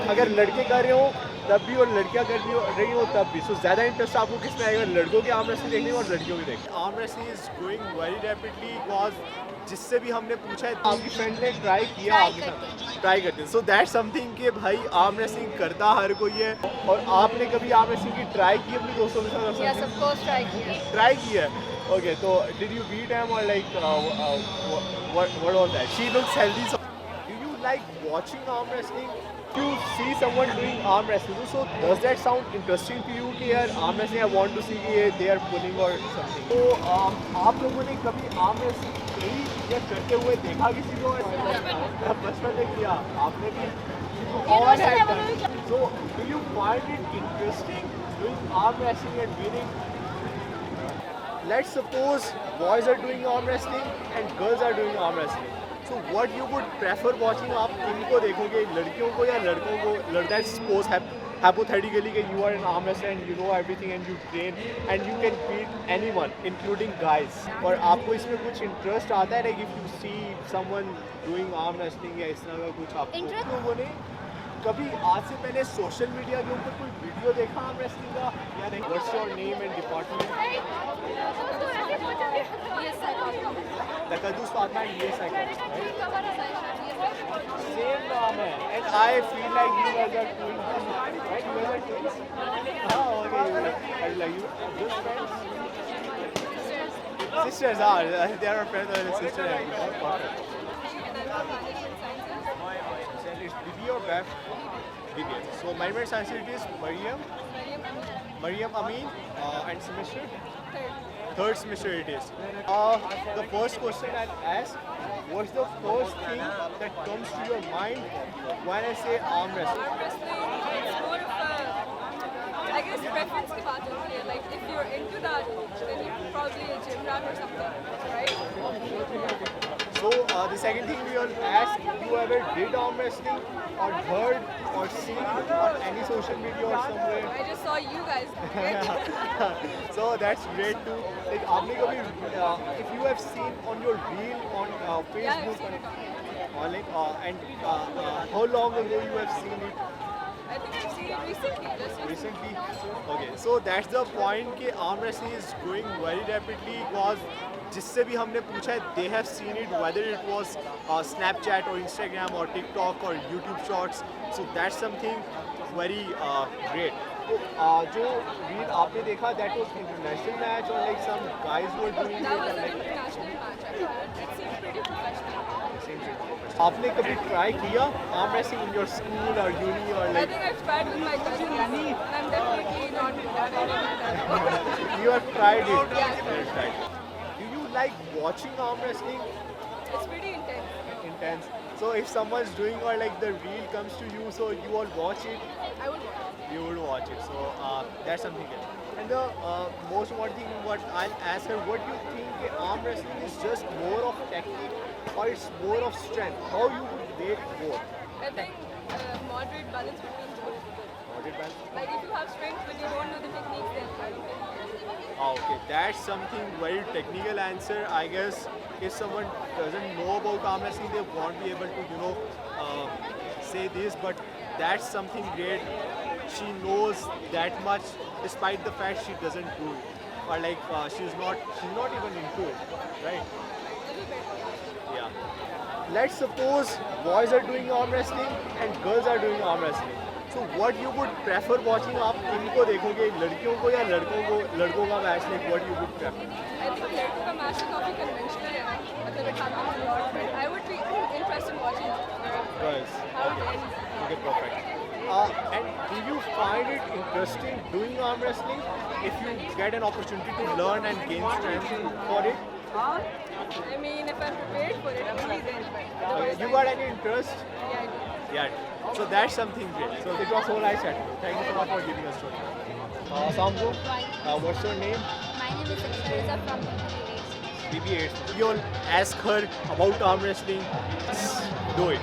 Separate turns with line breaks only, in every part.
अगर लड़के कर रहे हो तब भी और लड़कियां कर रही हो तब भी, सो ज़्यादा इंटरेस्ट आपको किस में आएगा, लड़कों के आर्म रेसलिंग देखने में और लड़कियों की देखने? Arm wrestling is going very rapidly because जिससे भी हमने पूछा है आपकी फ्रेंड ने ट्राई किया, आपके साथ ट्राई करते हैं, सो दैट समथिंग कि भाई आर्म रेसलिंग करता हर कोई है। और आपने कभी आर्म रेसलिंग की ट्राई की अपने दोस्तों के साथ?
Yes, of course,
ट्राई की है। ओके, तो डिड यू बीट हिम और like what was that? She looks healthy. Do you like watching arm wrestling? You see someone doing arm wrestling, so does that sound interesting to you कि यार arm wrestling I want to see कि they are pulling or something? तो आप लोगों ने कभी arm wrestling कहीं या करते हुए देखा किसी को? बचपन में किया आपने भी? और है, so do you find it interesting doing arm wrestling and winning? Let's suppose boys are doing arm wrestling and girls are doing arm wrestling. So what you would prefer watching? आप किनको देखोगे, लड़कियों को या लड़कों को? Let's suppose hypothetically that you are an arm wrestler and you know everything and you train and you can beat anyone including guys. और आपको इसमें कुछ इंटरेस्ट आता है, like if you see someone doing arm wrestling या इस तरह का कुछ, आपको लोगों ने कभी आज से पहले सोशल मीडिया के ऊपर कोई वीडियो देखा आर्म रेसलिंग का या नहीं? What's your name and department? तकद्दुस Fatima and yes I can. Same नाम है and I feel like you guys are doing right? You guys are twins? हाँ, okay. I like you. Good friends? Sisters, they are friends and sisters. Perfect. It's Bibi or Beth? Bibi. So my name is Mariam Amin, and semester? Third semester it is. The first question I'll ask, what's the first thing that comes to your mind when I say arm wrestling?
Arm wrestling is more of a, I guess, preference की बात होती है. Like if you're into that, then you're probably a gym rat or something, right?
So the second thing we will ask, you ever did arm wrestling or heard or seen on any social media or somewhere?
I just saw you guys do it.
So that's great too. Like आपने कभी if you have seen on your reel on Facebook,
Yeah, I've seen it
or like how long ago you have seen it?
I think I've seen it recently, just
Recently? Okay, so that's the point कि arm wrestling is growing very rapidly because जिससे भी हमने पूछा है they have seen it, whether it was Snapchat or Instagram or TikTok or YouTube Shorts, so that's something very great. तो जो reel आपने देखा that was international match or like some guys were doing
That
it
was
and
an
like
international match. Actually. It seemed pretty professional.
same thing. आपने कभी try किया arm wrestling in your school or uni or
I
like
think I've tried with my cousins, and I'm definitely not good.
you have tried it?
Yeah.
You have tried. Do you like watching arm wrestling?
It's pretty intense.
Intense. So if someone's doing or like the reel comes to you, so you all watch it?
I would watch it.
You would watch it. So that's something else. And the most important thing what I'll ask her, what do you think arm wrestling is just more of technique or it's more of strength? How you would rate both?
I think moderate balance between both is good.
Moderate balance?
Like if you have strength but you don't know the techniques, then I don't think.
Okay, that's something very technical answer. I guess if someone doesn't know about arm wrestling, they won't be able to, say this. But that's something great. She knows that much, despite the fact she doesn't do it, or like she's not even into it, right?
Little bit.
Yeah. Let's suppose boys are doing arm wrestling and girls are doing arm wrestling. So what you would prefer watching? आप किनको देखोगे, लड़कियों को या लड़कों का match? Like what you would prefer?
I think लड़कों का match काफी conventional है ना, मतलब it happens a lot, but I would be interested in watching
Girls.
how it
Okay.
ends.
Okay, perfect. And do you find it interesting doing arm wrestling if you get an opportunity to learn and gain strength for it?
I mean, if I'm prepared for it, only then. Otherwise,
You got any interest?
Yeah, I do.
Yeah. So that's something great. So it was all I said. Thank you so much for giving us story. Assalamualaikum. What's your name?
My name is Aksharita from
BB8. You'll ask her about arm wrestling. Do it.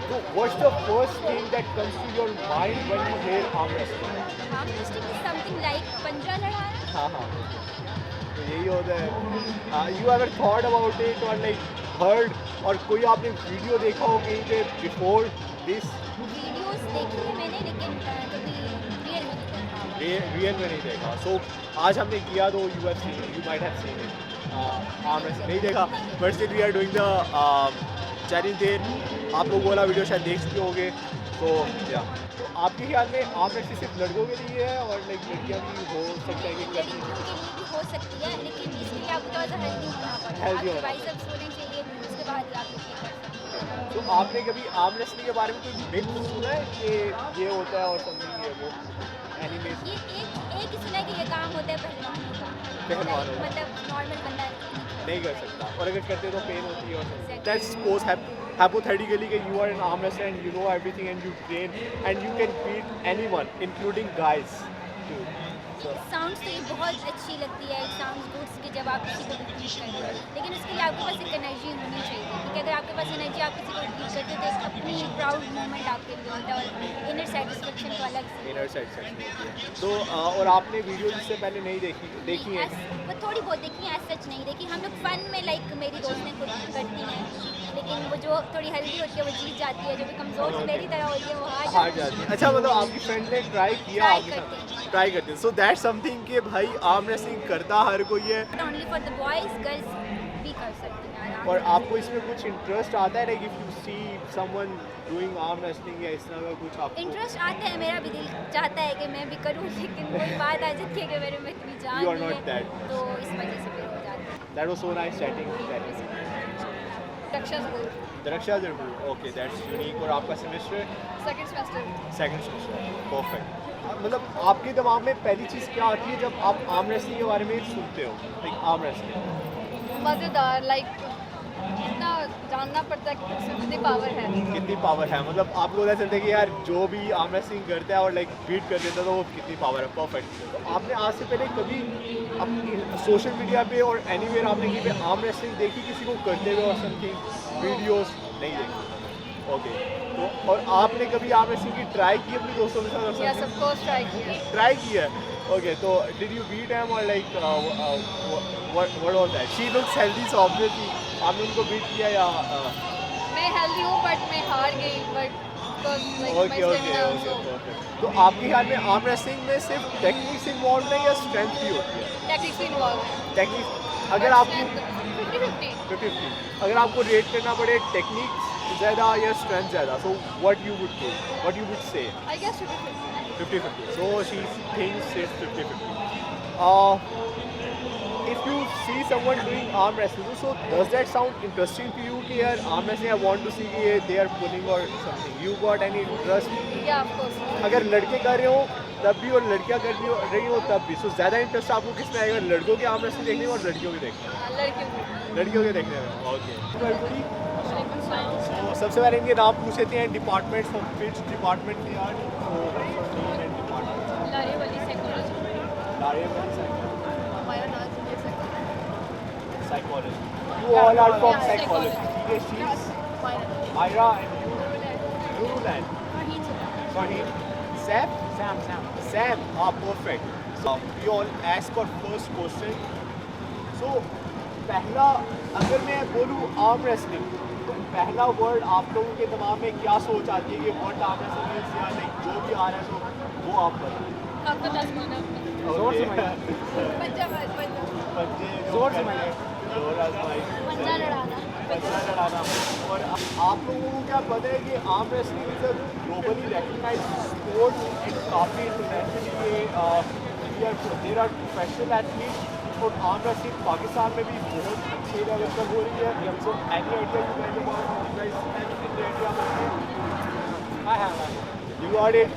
So what's the first thing that comes to your mind when you hear arm wrestling?
Arm wrestling is something like पंजा लड़ाना.
हाँ हाँ. तो यही होता है. You ever thought about it or like heard और कोई आपने वीडियो देखा हो कहीं पे before this?
Videos देखी है मैंने, लेकिन कभी रियल में नहीं देखा।
रियल में नहीं देखा। सो आज हमने किया तो UFC, you might have seen it. Arm wrestling नहीं देखा, but still we are doing the challenge there. आप लोग वाला वीडियो शायद देख चुके होंगे। तो या तो आपके ख्याल में आर्म रेसलिंग सिर्फ लड़कों के लिए है और लाइक लड़कियाँ भी हो सकता है कि करती
लड़कियों के लिए भी हो सकती है, लेकिन इसके लिए आपको थोड़ा सा हेल्दी होना पड़ेगा,
Healthy
आपके
होना
बाइसेप्स होने चाहिए, उसके बाद ही आप ये कर सकते हैं।
तो आपने कभी आर्म रेसलिंग के बारे में कोई मिथ सुना है कि ये होता है और समथिंग ये वो एनिमेशन?
ये एक ही सुना है कि ये काम होता है पहलवानों का,
पहलवानों का।
मतलब नॉर्मल बंदा
नहीं कर सकता, और अगर करते तो पेन होती है। और दैट्स सपोज hypothetically कि you are an arm wrestler and you know everything and you train and you can beat anyone including guys too. So
sounds तो ये बहुत अच्छी लगती है, साउंड्स गुड्स कि जब आप किसी को बीट करते हो, लेकिन उसके लिए आपके पास एक एनर्जी होनी चाहिए, क्योंकि अगर आपके पास एनर्जी, आप किसी को बीट करते हो तो एक अपनी प्राउड मोमेंट आपके लिए होता है और इनर सेटिस्फेक्शन तो अलग से
inner satisfaction होती है। तो और आपने वीडियो जिससे पहले नहीं देखी है?
वो थोड़ी बहुत देखी है, सच नहीं देखी। हम लोग फन में लाइक मेरी दोस्तें खुद करती हैं, लेकिन वो जो थोड़ी हेल्दी होती है वो जीत जाती है, जो भी कमज़ोर से मेरी तरह होती है वो हार
जाती है। अच्छा, मतलब आपकी फ्रेंड ने ट्राई किया? ट्राई करते हैं। सो दैट्स समथिंग कि भाई आर्म रेसलिंग करता हर कोई है,
only for the boys, girls भी कर सकते हैं आराम
और
से।
आपको इसमें कुछ इंटरेस्ट आता है, like if you see someone doing arm wrestling या इस तरह का कुछ आपको
इंटरेस्ट आता है, मेरा भी दिल चाहता है कि मैं भी करूं, लेकिन वही बात आ जाती है कि मेरे में इतनी जान
You are
नहीं
not
है,
that.
तो इस वजह से फिर हो जाता है।
That was so nice chatting.
Raksha's goal.
दरक्षा जरूर, ओके दैट्स यूनिक। और आपका semester?
Second semester.
Second semester, perfect. मतलब आपके दिमाग में पहली चीज़ क्या आती है जब आप आर्म रेसलिंग के बारे में सुनते हो, लाइक आर्म रेसलिंग?
मज़ेदार, लाइक इतना जानना पड़ता है कि उसमें कितनी पावर है।
कितनी पावर है, मतलब आप लोग ऐसे चलते हैं कि यार जो भी आर्म रेसलिंग करता है और लाइक बीट कर देता है तो वो कितनी पावर है। परफेक्ट। तो आपने आज से पहले कभी अपनी सोशल मीडिया पे और एनीवेयर आपने कहीं पे आर्म रेसलिंग देखी किसी को करते हुए और समथिंग वीडियोस? नहीं देखी। ओके। तो और आपने कभी आर्म रेसलिंग की ट्राई की अपने दोस्तों के साथ?
यस, ऑफ कोर्स ट्राई किया।
ट्राई किया। ओके, तो डिड यू बीट हिम और like what was that? She looks healthy, so obviously आपने उनको बीट किया या?
मैं हेल्दी हूँ बट मैं हार गई, बट
ओके ओके ओके। तो आपके ख्याल में आर्म रेसलिंग में सिर्फ टेक्निक्स इन्वॉल्व है या स्ट्रेंथ भी होती है?
टेक्निक्स इन्वॉल्व है।
टेक्निक अगर आपको
50-50
50-50 अगर आपको रेट करना पड़े टेक्निक्स ज़्यादा या स्ट्रेंथ ज़्यादा, so what you would do, what you would say?
I guess 50-50
50-50. So she thinks it's 50-50. If you see someone doing arm wrestling, so does that sound interesting to you? कि यार arm wrestling, I want to see कि they are pulling or something. You got any interest?
या of course.
अगर लड़के कर रहे हो तब भी और लड़कियाँ कर रही हो तब भी, सो ज़्यादा इंटरेस्ट आपको किस में आएगा, लड़कों के आर्म रेसलिंग देखने में और लड़कियों के देखने में? लड़कियों के देखने में। ओके। तो सबसे पहले इनके नाम पूछ लेते हैं, डिपार्टमेंट्स, विच डिपार्टमेंट के आर?
लारे वाली psychology.
Psychology. You all are from psychology. Yes, she's Myra and you. Nurulan. Fahim. Sam? Sam. Ah, perfect. So we all ask our first question. So पहला, अगर मैं बोलूँ आर्म रेसलिंग, तो पहला word आप लोगों के दिमाग में क्या सोच आती है कि व्हाट आर्म रेसलिंग या लाइक जो भी आ रहा है तो वो आप बताओ।
आपका 10 माना।
जोर से
पंजा लड़ाना।
लड़ाना। और आप लोगों को क्या पता है कि arm wrestling is a globally recognised sport and काफ़ी internationally there are professional athletes, और आर्म रेसलिंग पाकिस्तान में भी बहुत अच्छे लेवल पर हो रही है। So any idea you guys about you guys in India? I have. You got it?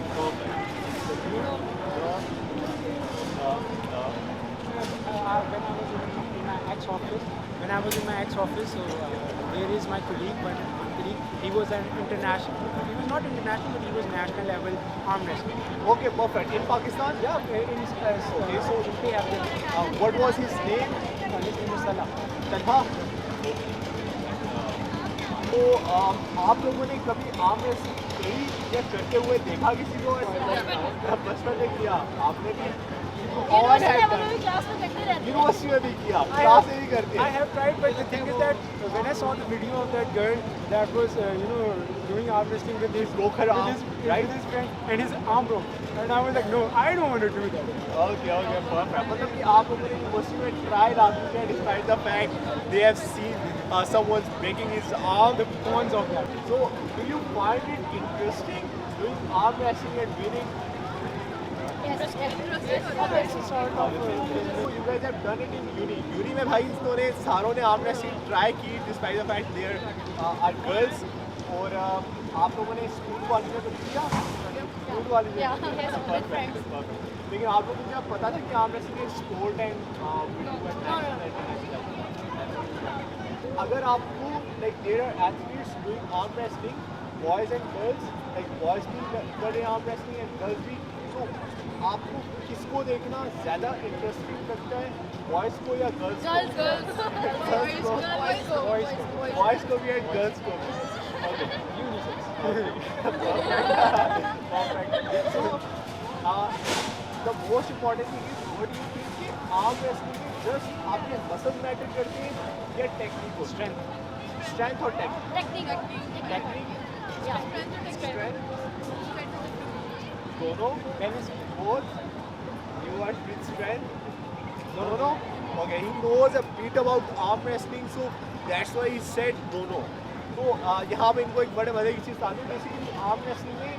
When I was in my ex-office, so there is my colleague, one colleague. He was an international. He was not international, but he was national level arm wrestling.
Okay, perfect. In Pakistan?
Yeah,
Okay, so
they have the.
what was his name?
His name is Salah.
तथा तो आप लोगों ने कभी arm wrestling करी या करते हुए देखा किसी को? बचपन में किया आपने भी? और यूनिवर्सिटी में भी किया, क्लास में भी करते
I
हैं?
have tried, but the thing is that when I saw the video of that girl that was, doing arm wrestling with his
broke her arm, right?
with his friend, and his arm broke. And I was like, no, I don't want to do that.
Okay, perfect. मतलब कि आप लोगों ने university में try ला चुके हैं despite the fact they have seen someone's breaking his arm.
The cons of that.
So, do you find it interesting doing arm wrestling and winning?
Yes,
It's a sort of.
So you guys have done it in uni. Uni में भाई इन्होंने सारों ने arm wrestling try की despite the fact there are girls. और आप लोगों ने स्कूल वाली में तो किया? स्कूल वाली में?
Yeah, yes, with
Perfect,
friends.
perfect. लेकिन आप लोगों को क्या पता था कि arm wrestling एक sport है? अगर आपको like there are athletes doing arm wrestling, boys and girls, like boys भी कर रहे हैं arm wrestling and girls भी, तो आपको किसको देखना ज़्यादा इंटरेस्टिंग लगता है, बॉयज़ को या गर्ल्स को? बॉयज़ को भी एंड गर्ल्स को भी. Okay. Perfect. So, the most important thing is, what do you think कि arm wrestling में just आपके muscle matter करते हैं या technique को? Strength और technique. Technique. Strength. दोनों. Both. You are with strength. दोनों. Okay. He knows a bit about arm wrestling, so that's why he said दोनों. तो यहाँ पे इनको एक बड़े मजे की चीज़ आती है. बेसिकली आर्म रेसलिंग में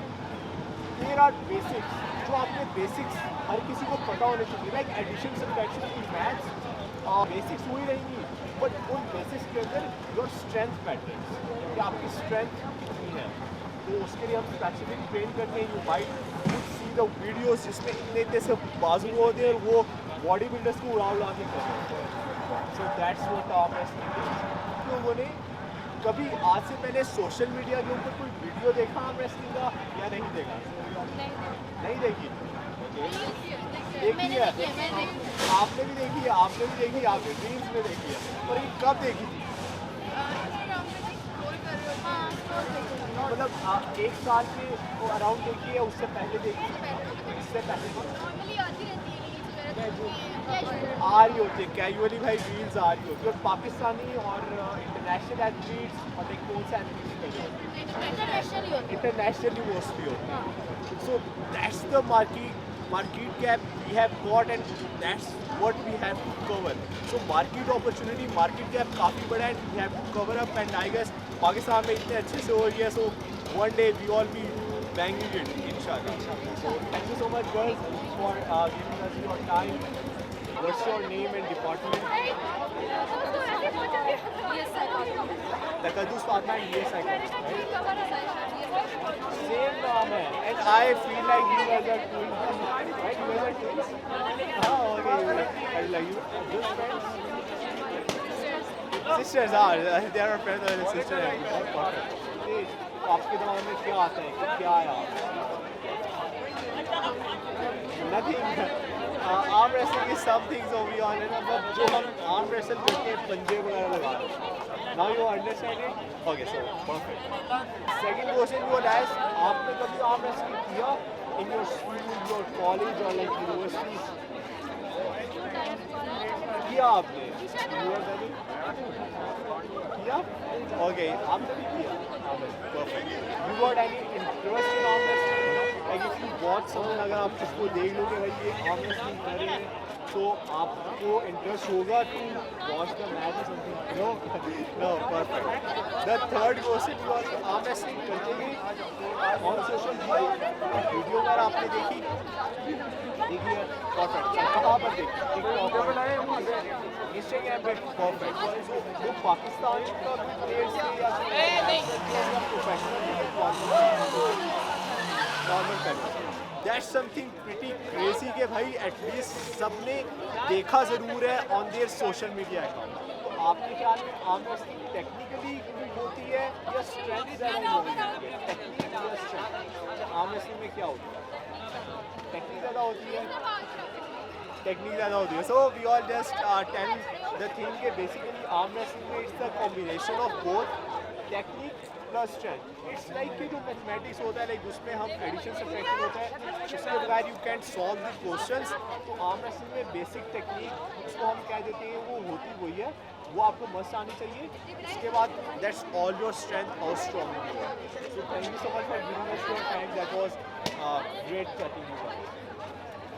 देयर आर बेसिक्स, जो आपके बेसिक्स हर किसी को पता होने चाहिए. लाइक एडिशन सब्ट्रैक्शन की मैथ्स बेसिक्स वही रहेंगी, बट उन बेसिक्स के अंदर योर स्ट्रेंथ मैटर्स, कि आपकी स्ट्रेंथ कितनी है. तो उसके लिए हम स्पेसिफिक ट्रेन करते हैं. You might see the videos जिसमें इतने इतने से बाजू होते हैं और वो बॉडी बिल्डर्स को उड़ा के करते हैं. So that's what arm wrestling is. लोगों ने कभी आज से पहले सोशल मीडिया के ऊपर कोई वीडियो देखा आर्म रेसलिंग का या नहीं देखा? नहीं देखी. देखी है. आपने भी देखी है, आपने रील्स में देखी है. और ये कब देखी थी? मतलब 1 साल के अराउंड देखी है, उससे पहले देखी? इससे पहले आ रही होती है कैजुअली भाई, रील्स आ रही होती है. और पाकिस्तानी और इंटरनेशनल एथलीट्स और लाइक कौन से एथलीट्स इंटरनेशनली मोस्टली होते हैं. So that's the market gap we have got and that's what we have to cover. So market opportunity, market gap काफ़ी बड़ा है, we have to cover up. And I guess Pakistan में इतने अच्छे से हो रही है, so one day we all be banging it inshallah. So thank you so much girls for giving us your time. What's your name and department? Takaddus Fatma and yes I can. Same naam hai. And I feel like you guys are twins, right? You guys are twins? Oh, okay. I like you. Just friends? Sisters are. They are friends and sisters. Perfect. आपके दिमाग में क्या आता है कि क्या है आप? Nothing. Arm wrestling is some things over we on, मतलब जो हम आर्म रेसल करके पंजे वगैरह लगा रहे हैं. Now you understand it. Okay so perfect. Second question you ask, आपने कभी आर्म रेसलिंग किया in your school, your college और लाइक यूनिवर्सिटी? किया आपने? किया? ओके, आपने भी किया. Perfect. You got any interest in arm wrestling? Like if you watch someone, अगर आप किसको देख लो कि भाई ये आर्म रेसलिंग कर रहे हैं, तो आपको इंटरेस्ट होगा टू वॉच द मैच और something? No. No. Perfect. The third question you are arm wrestling करते हुए ऑन सोशल मीडिया वीडियो अगर आपने देखी है. परफेक्ट. कहाँ पर देखी? इंस्टाग्राम पे. परफेक्ट. वो पाकिस्तान का प्लेयर्स या प्रोफेशनल नॉर्मल कर. That's something pretty crazy के भाई एटलीस्ट सबने देखा ज़रूर है on their social media account. तो आपके ख्याल में आर्म रेसलिंग टेक्निकली होती है या स्ट्रेंथ ज़्यादा होती है? टेक्निक या स्ट्रेंथ? आर्म रेसलिंग में क्या होता है? टेक्निक ज़्यादा होती है. टेक्निक ज़्यादा होती है. So we all just tell the thing के बेसिकली आर्म रेसलिंग में it's the combination of both technique plus strength. It's like कि जो मैथमेटिक्स होता है, लाइक उसमें हम एडिशन सब्ट्रैक्शन होता है, उसके बगैर you can solve the questions. तो आर्म रेसलिंग में बेसिक टेक्निक उसको हम कह देते हैं वो होती वही है, वो आपको मस्त आनी चाहिए. उसके बाद that's all your strength, how strong you are. So thank you so much for giving us your time. That was great chatting with you.